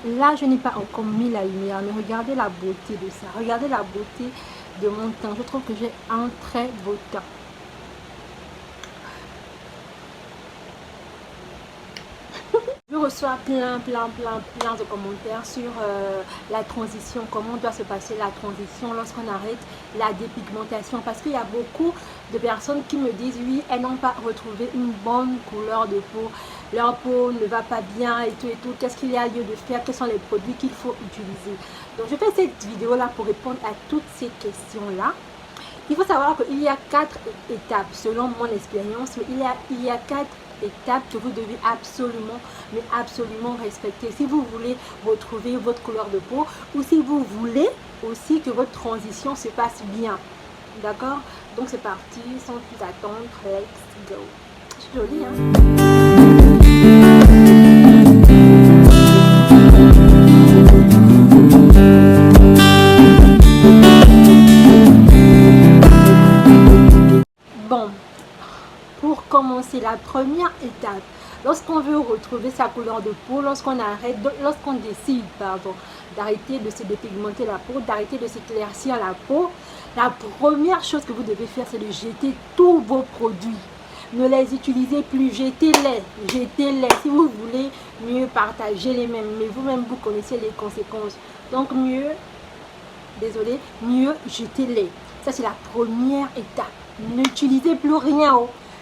Là, je n'ai pas encore mis la lumière, mais regardez la beauté de ça. Regardez la beauté de mon teint. Je trouve que j'ai un très beau teint. Je reçois plein de commentaires sur la transition, comment doit se passer la transition lorsqu'on arrête la dépigmentation. Parce qu'il y a beaucoup de personnes qui me disent, oui, elles n'ont pas retrouvé une bonne couleur de peau. Leur peau ne va pas bien et tout. Qu'est-ce qu'il y a lieu de faire? Quels sont les produits qu'il faut utiliser? Donc, je fais cette vidéo-là pour répondre à toutes ces questions-là. Il faut savoir qu'il y a 4 étapes, selon mon expérience, mais il y a 4 étapes que vous devez absolument, mais absolument respecter si vous voulez retrouver votre couleur de peau ou si vous voulez aussi que votre transition se passe bien. D'accord? Donc c'est parti, sans plus attendre, let's go. C'est joli, hein? Bon, pour commencer, la première étape, lorsqu'on veut retrouver sa couleur de peau, lorsqu'on décide, d'arrêter de se dépigmenter la peau, d'arrêter de s'éclaircir la peau, la première chose que vous devez faire, c'est de jeter tous vos produits. Ne les utilisez plus, jetez-les, jetez-les. Si vous voulez mieux partager les mêmes, mais vous-même vous connaissez les conséquences. Donc mieux, désolé, mieux jetez-les. Ça c'est la première étape. N'utilisez plus rien,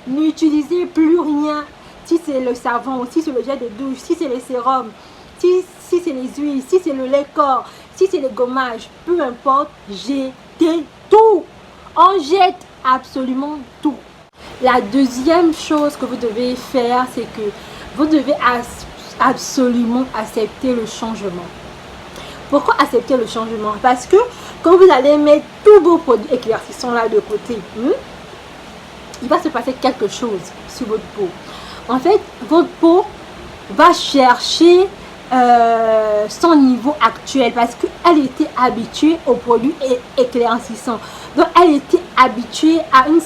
n'utilisez plus rien. Si c'est le savon, si c'est le gel de douche, si c'est les sérums, si c'est les huiles, si c'est le lait corps, si c'est les gommages, peu importe, jetez tout. On jette absolument tout. La deuxième chose que vous devez faire, c'est que vous devez absolument accepter le changement. Pourquoi accepter le changement? Parce que quand vous allez mettre tous vos produits éclaircissants là de côté, il va se passer quelque chose sur votre peau. En fait, votre peau va chercher son niveau actuel parce qu'elle était habituée aux produits éclaircissants. Donc, elle était habituée à un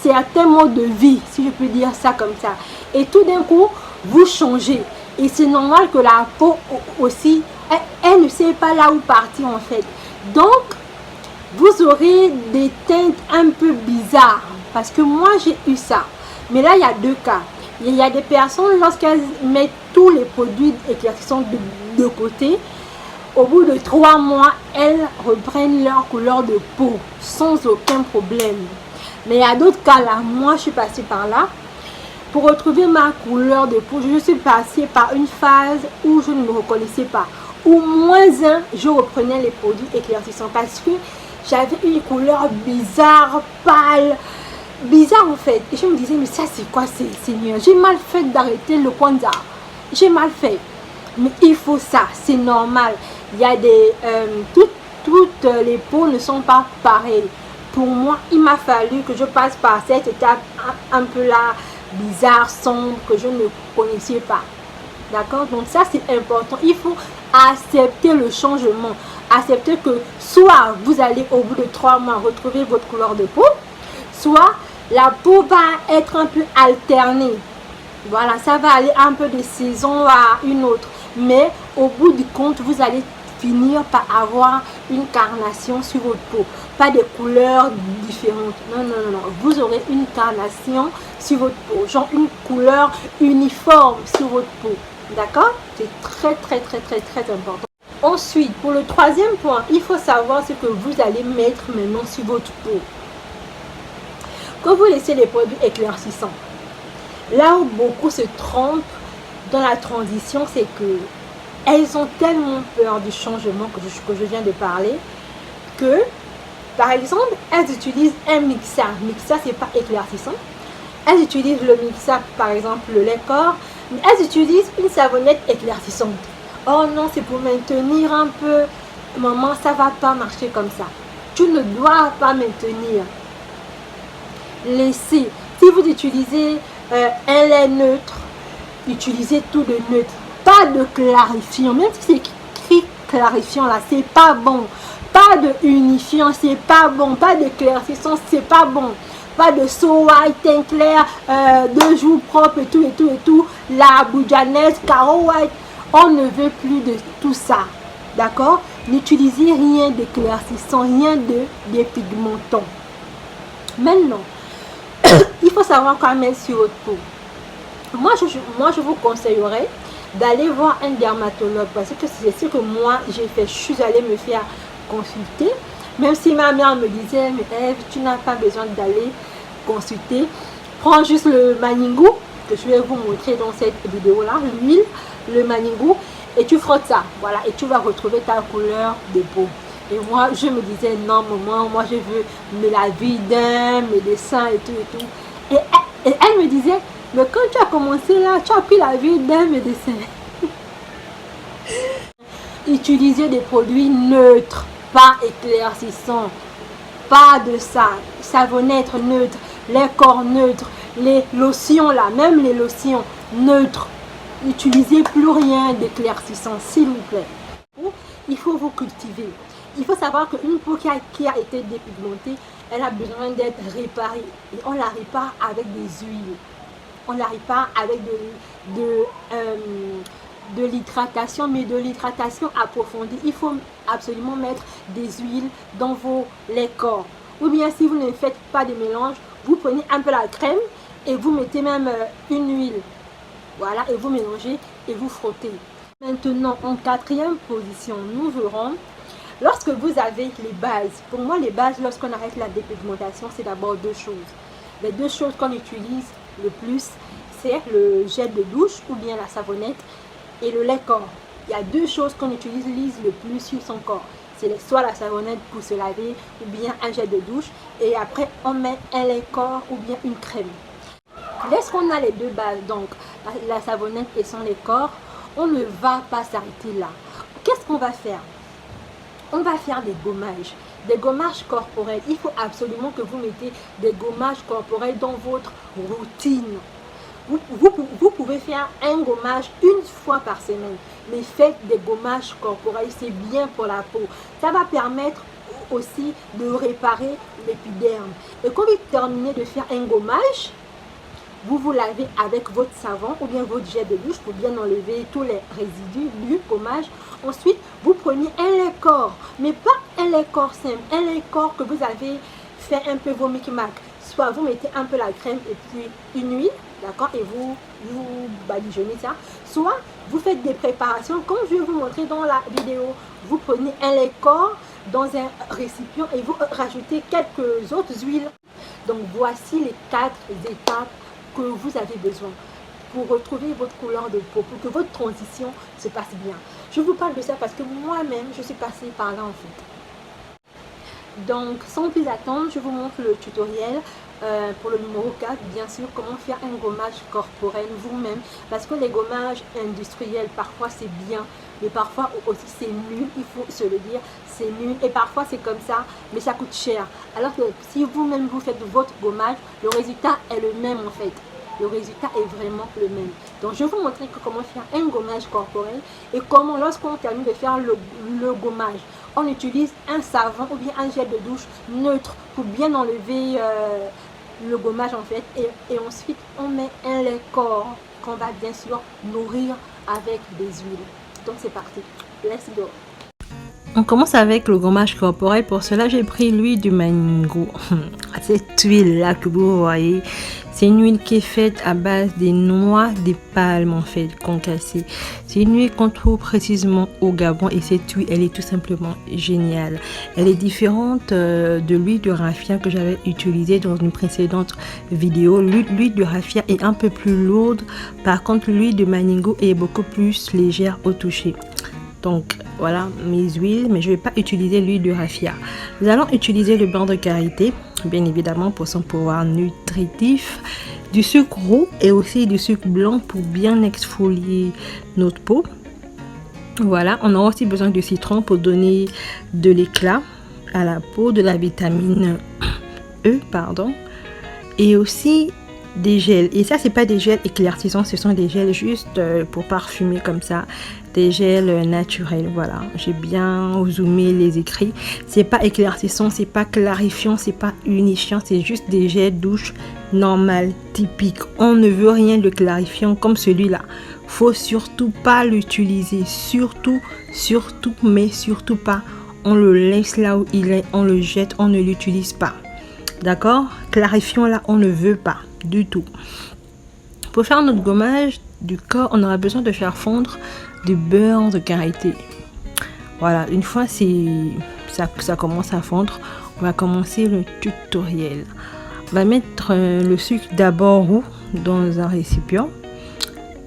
certain mode de vie, si je peux dire ça comme ça. Et tout d'un coup, vous changez. Et c'est normal que la peau aussi, elle ne sait pas là où partir en fait. Donc, vous aurez des teintes un peu bizarres. Parce que moi, j'ai eu ça. Mais là, il y a deux cas. Il y a des personnes, lorsqu'elles mettent tous les produits éclaircissants de côté, au bout de 3 mois, elles reprennent leur couleur de peau sans aucun problème. Mais il y a d'autres cas là. Moi, je suis passée par là. Pour retrouver ma couleur de peau, je suis passée par une phase où je ne me reconnaissais pas. Au moins je reprenais les produits éclaircissants parce que j'avais une couleur bizarre, pâle, bizarre en fait. Et je me disais, mais ça c'est quoi, Seigneur? J'ai mal fait d'arrêter le Kwanzaa. J'ai mal fait. Mais il faut ça, c'est normal. Il y a des... toutes les peaux ne sont pas pareilles. Pour moi, il m'a fallu que je passe par cette étape un peu là, bizarre, sombre, que je ne connaissais pas. D'accord? Donc ça c'est important. Il faut accepter le changement. Accepter que soit vous allez au bout de 3 mois retrouver votre couleur de peau, soit la peau va être un peu alternée. Voilà, ça va aller un peu de saison à une autre. Mais au bout du compte, vous allez finir par avoir une carnation sur votre peau. Pas des couleurs différentes. Non, non, non, non. Vous aurez une carnation sur votre peau. Genre une couleur uniforme sur votre peau. D'accord? C'est très important. Ensuite, pour le troisième point, il faut savoir ce que vous allez mettre maintenant sur votre peau. Quand vous laissez les produits éclaircissants, là où beaucoup se trompent dans la transition, c'est que elles ont tellement peur du changement que je viens de parler, que, par exemple, elles utilisent un mixa. Mixa, c'est pas éclaircissant. Elles utilisent le mixa, par exemple, le lait corps, mais elles utilisent une savonnette éclaircissante. Oh non, c'est pour maintenir un peu. Maman, ça va pas marcher comme ça. Tu ne dois pas maintenir. Laissez. Si vous utilisez un lait neutre, utilisez tout de neutre. Pas de clarifiant. Même si c'est écrit clarifiant là, c'est pas bon. Pas de unifiant, c'est pas bon. Pas d'éclaircissant, c'est pas bon. pas de So White, teint clair, 2 jours propres et tout, la boujanaise, Caro White. On ne veut plus de tout ça, d'accord? N'utilisez rien d'éclaircissant, rien de dépigmentant. Maintenant, il faut savoir quoi mettre sur votre peau. Moi, je vous conseillerais d'aller voir un dermatologue parce que c'est ce que moi j'ai fait. Je suis allée me faire consulter, même si ma mère me disait, mais Ève, tu n'as pas besoin d'aller consulter. Prends juste le Maningou que je vais vous montrer dans cette vidéo là, l'huile, le Maningou, et tu frottes ça, voilà, et tu vas retrouver ta couleur de peau. Et moi je me disais non maman, moi je veux me laver d'un, mes dessins et tout. Et elle me disait, mais quand tu as commencé là, tu as pris la vie d'un médecin. Utilisez des produits neutres, pas éclaircissants, pas de ça, savonnette neutre, les corps neutres, les lotions là, même les lotions neutres. N'utilisez plus rien d'éclaircissant, s'il vous plaît. Il faut vous cultiver. Il faut savoir qu'une peau qui a été dépigmentée, elle a besoin d'être réparée. Et on la répare avec des huiles. On la répare avec de l'hydratation, mais de l'hydratation approfondie. Il faut absolument mettre des huiles dans les corps. Ou bien si vous ne faites pas de mélange, vous prenez un peu la crème et vous mettez même une huile. Voilà, et vous mélangez et vous frottez. Maintenant, en 4e position, nous verrons lorsque vous avez les bases. Pour moi, les bases, lorsqu'on arrête la dépigmentation, c'est d'abord 2 choses. Les 2 choses qu'on utilise le plus, c'est le gel de douche ou bien la savonnette et le lait corps. Il y a 2 choses qu'on utilise le plus sur son corps. C'est soit la savonnette pour se laver ou bien un gel de douche. Et après, on met un lait corps ou bien une crème. Lorsqu'on a les 2 bases, donc la savonnette et son lait corps, on ne va pas s'arrêter là. Qu'est-ce qu'on va faire? On va faire des gommages. Des gommages corporels. Il faut absolument que vous mettez des gommages corporels dans votre routine. Vous pouvez faire un gommage une fois par semaine, mais faites des gommages corporels, c'est bien pour la peau. Ça va permettre aussi de réparer l'épiderme. Et quand vous terminez de faire un gommage, vous vous lavez avec votre savon ou bien votre gel de douche pour bien enlever tous les résidus du gommage. Ensuite, vous prenez un lait corps, mais pas un lait corps simple, un lait corps que vous avez fait un peu vos micmac. Soit vous mettez un peu la crème et puis une huile, d'accord, et vous badigeonnez ça. Soit vous faites des préparations, comme je vais vous montrer dans la vidéo. Vous prenez un lait corps dans un récipient et vous rajoutez quelques autres huiles. Donc voici les 4 étapes que vous avez besoin pour retrouver votre couleur de peau, pour que votre transition se passe bien. Je vous parle de ça parce que moi-même, je suis passée par là en fait. Donc, sans plus attendre, je vous montre le tutoriel pour le numéro 4, bien sûr, comment faire un gommage corporel vous-même. Parce que les gommages industriels, parfois c'est bien, mais parfois aussi c'est nul, il faut se le dire, c'est nul. Et parfois c'est comme ça, mais ça coûte cher. Alors que si vous-même vous faites votre gommage, le résultat est le même en fait. Le résultat est vraiment le même. Donc je vais vous montrer comment faire un gommage corporel et comment lorsqu'on termine de faire le gommage, on utilise un savon ou bien un gel de douche neutre pour bien enlever le gommage en fait. Et ensuite on met un lait corps qu'on va bien sûr nourrir avec des huiles. Donc c'est parti, let's go. On commence avec le gommage corporel. Pour cela, j'ai pris l'huile du Maningou. Cette huile-là que vous voyez, c'est une huile qui est faite à base des noix des palmes en fait, concassées. C'est une huile qu'on trouve précisément au Gabon et cette huile, elle est tout simplement géniale. Elle est différente de l'huile de raffia que j'avais utilisée dans une précédente vidéo. L'huile de raffia est un peu plus lourde. Par contre, l'huile de Maningou est beaucoup plus légère au toucher. Donc voilà mes huiles, mais je ne vais pas utiliser l'huile de raffia. Nous allons utiliser le beurre de karité, bien évidemment pour son pouvoir nutritif, du sucre roux et aussi du sucre blanc pour bien exfolier notre peau. Voilà, on a aussi besoin de citron pour donner de l'éclat à la peau, de la vitamine E, pardon. Et aussi des gels. Et ça, c'est pas des gels éclaircissants, ce sont des gels juste pour parfumer comme ça. Des gels naturels, voilà. J'ai bien zoomé les écrits. C'est pas éclaircissant, c'est pas clarifiant, c'est pas unifiant, c'est juste des gels douche normal, typique. On ne veut rien de clarifiant comme celui-là. Faut surtout pas l'utiliser, surtout, mais surtout pas. On le laisse là où il est, on le jette, on ne l'utilise pas. D'accord? Clarifiant là, on ne veut pas du tout. Pour faire notre gommage du corps, on aura besoin de faire fondre du beurre de karité. Voilà, une fois ça commence à fondre, on va commencer le tutoriel. On va mettre le sucre d'abord roux dans un récipient.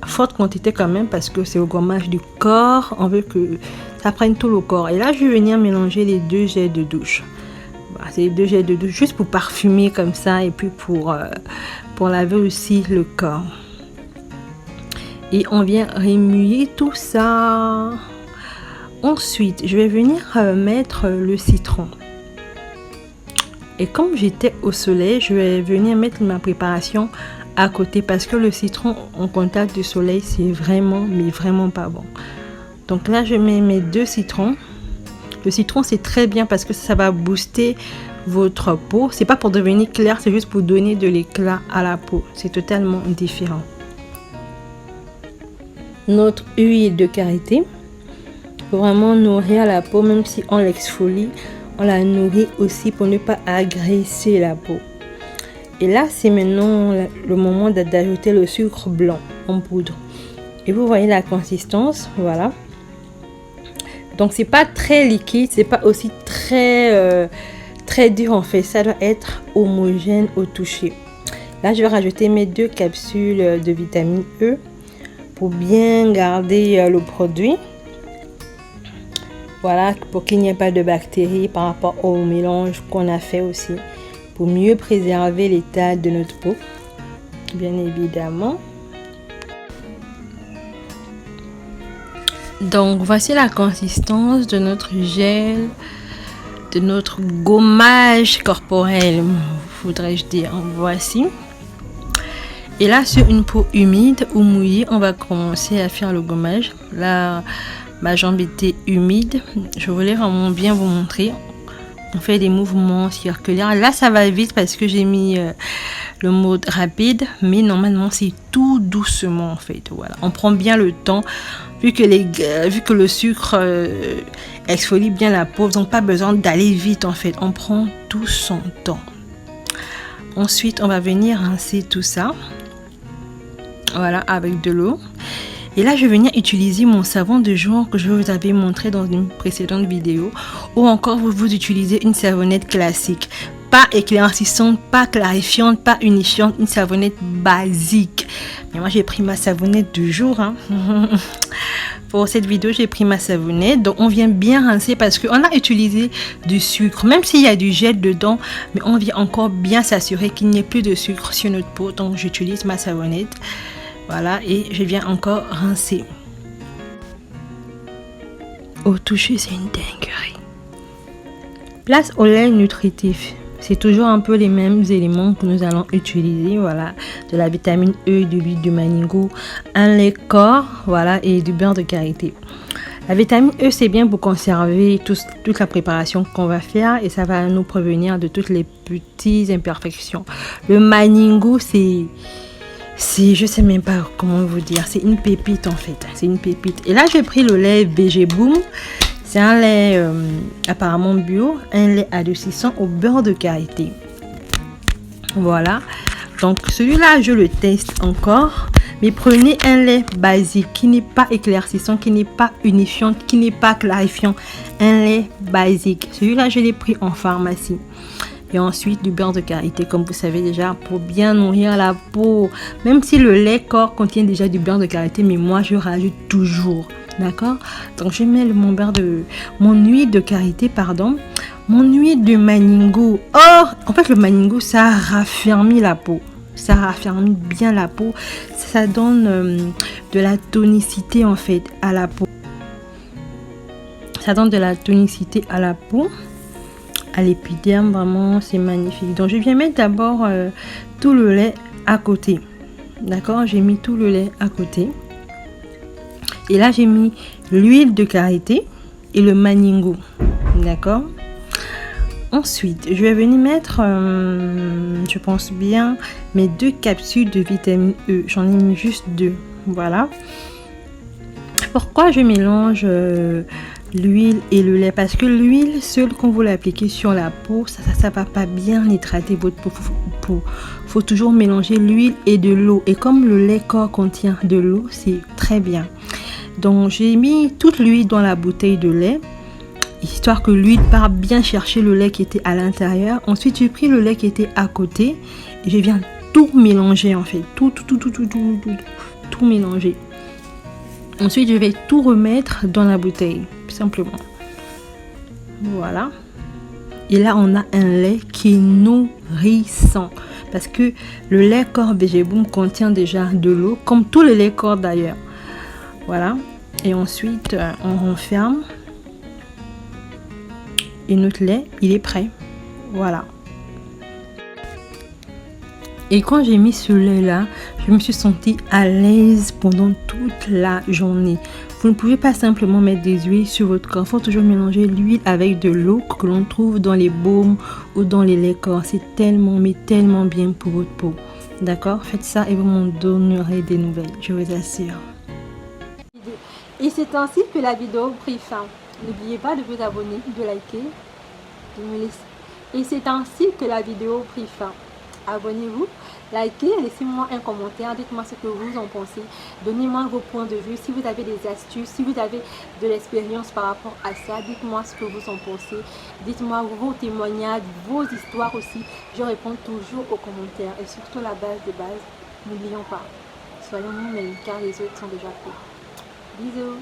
Forte quantité quand même parce que c'est au gommage du corps, on veut que ça prenne tout le corps. Et là, je vais venir mélanger les 2 gels de douche. Voilà, c'est les 2 gels de douche juste pour parfumer comme ça et puis pour laver aussi le corps. Et on vient remuer tout ça. Ensuite, je vais venir mettre le citron. Et comme j'étais au soleil, je vais venir mettre ma préparation à côté parce que le citron en contact du soleil, c'est vraiment, mais vraiment pas bon. Donc là, je mets mes 2 citrons. Le citron, c'est très bien parce que ça va booster votre peau. C'est pas pour devenir clair, c'est juste pour donner de l'éclat à la peau. C'est totalement différent. Notre huile de karité pour vraiment nourrir la peau, même si on l'exfolie, on la nourrit aussi pour ne pas agresser la peau. Et là, c'est maintenant le moment d'ajouter le sucre blanc en poudre. Et vous voyez la consistance, voilà. Donc c'est pas très liquide, c'est pas aussi très dur en fait. Ça doit être homogène au toucher. Là, je vais rajouter mes 2 capsules de vitamine E pour bien garder le produit. Voilà, pour qu'il n'y ait pas de bactéries par rapport au mélange qu'on a fait aussi. Pour mieux préserver l'état de notre peau, bien évidemment. Donc voici la consistance de notre gel, de notre gommage corporel, voudrais-je dire. Voici. Et là, sur une peau humide ou mouillée, on va commencer à faire le gommage. Là, ma jambe était humide. Je voulais vraiment bien vous montrer. On fait des mouvements circulaires. Là, ça va vite parce que j'ai mis le mode rapide. Mais normalement, c'est tout doucement en fait. Voilà. On prend bien le temps. Vu que le sucre exfolie bien la peau, donc pas besoin d'aller vite en fait. On prend tout son temps. Ensuite, on va venir rincer tout ça. Voilà, avec de l'eau. Et là, je vais venir utiliser mon savon de jour que je vous avais montré dans une précédente vidéo. Ou encore, vous utilisez une savonnette classique. Pas éclaircissante, pas clarifiante, pas unifiante. Une savonnette basique. Mais moi, j'ai pris ma savonnette de jour. Hein. Pour cette vidéo, j'ai pris ma savonnette. Donc, on vient bien rincer parce qu'on a utilisé du sucre. Même s'il y a du gel dedans, mais on vient encore bien s'assurer qu'il n'y ait plus de sucre sur notre peau. Donc, j'utilise ma savonnette. Voilà, et je viens encore rincer. Au toucher, c'est une dinguerie. Place au lait nutritif. C'est toujours un peu les mêmes éléments que nous allons utiliser. Voilà, de la vitamine E, de l'huile de maningou, un lait corps, voilà, et du beurre de karité. La vitamine E, c'est bien pour conserver toute la préparation qu'on va faire et ça va nous prévenir de toutes les petites imperfections. Le maningou, je sais même pas comment vous dire, c'est une pépite en fait, c'est une pépite. Et là, j'ai pris le lait VG Boom, c'est un lait apparemment bio, un lait adoucissant au beurre de karité. Voilà, donc celui-là, je le teste encore, mais prenez un lait basique qui n'est pas éclaircissant, qui n'est pas unifiant, qui n'est pas clarifiant, un lait basique. Celui-là, je l'ai pris en pharmacie. Et ensuite du beurre de karité, comme vous savez déjà, pour bien nourrir la peau. Même si le lait corps contient déjà du beurre de karité, mais moi je rajoute toujours. D'accord? Donc je mets mon huile de karité, mon huile de maningou. Or, en fait le maningou, ça raffermit la peau. Ça raffermit bien la peau. Ça donne de la tonicité en fait à la peau. Ça donne de la tonicité à la peau. À l'épiderme, vraiment c'est magnifique. Donc je viens mettre d'abord tout le lait à côté. D'accord, j'ai mis tout le lait à côté. Et là, j'ai mis l'huile de karité et le maningo. D'accord. Ensuite, je vais venir mettre, je pense bien, mes 2 capsules de vitamine E. J'en ai mis juste 2. Voilà. Pourquoi je mélange l'huile et le lait? Parce que l'huile seule, quand vous l'appliquez sur la peau, ça va pas bien hydrater votre peau. Faut toujours mélanger l'huile et de l'eau. Et comme le lait corps contient de l'eau, c'est très bien. Donc j'ai mis toute l'huile dans la bouteille de lait, histoire que l'huile parte bien chercher le lait qui était à l'intérieur. Ensuite, j'ai pris le lait qui était à côté et je viens tout mélanger en fait. Tout mélanger. Ensuite, je vais tout remettre dans la bouteille, simplement. Voilà. Et là, on a un lait qui est nourrissant. Parce que le lait corps Végéboom contient déjà de l'eau, comme tous les laits corps d'ailleurs. Voilà. Et ensuite, on renferme. Et notre lait, il est prêt. Voilà. Et quand j'ai mis ce lait là, je me suis sentie à l'aise pendant toute la journée. Vous ne pouvez pas simplement mettre des huiles sur votre corps. Il faut toujours mélanger l'huile avec de l'eau que l'on trouve dans les baumes ou dans les laits corps. C'est tellement, mais tellement bien pour votre peau. D'accord? Faites ça et vous m'en donnerez des nouvelles. Je vous assure. Et c'est ainsi que la vidéo prit fin. N'oubliez pas de vous abonner, de liker, de me laisser. Et c'est ainsi que la vidéo prit fin. Abonnez-vous, likez, laissez-moi un commentaire, dites-moi ce que vous en pensez. Donnez-moi vos points de vue. Si vous avez des astuces, si vous avez de l'expérience par rapport à ça, dites-moi ce que vous en pensez. Dites-moi vos témoignages, vos histoires aussi. Je réponds toujours aux commentaires. Et surtout la base de base, n'oublions pas, soyons nous-mêmes car les autres sont déjà faits. Bisous.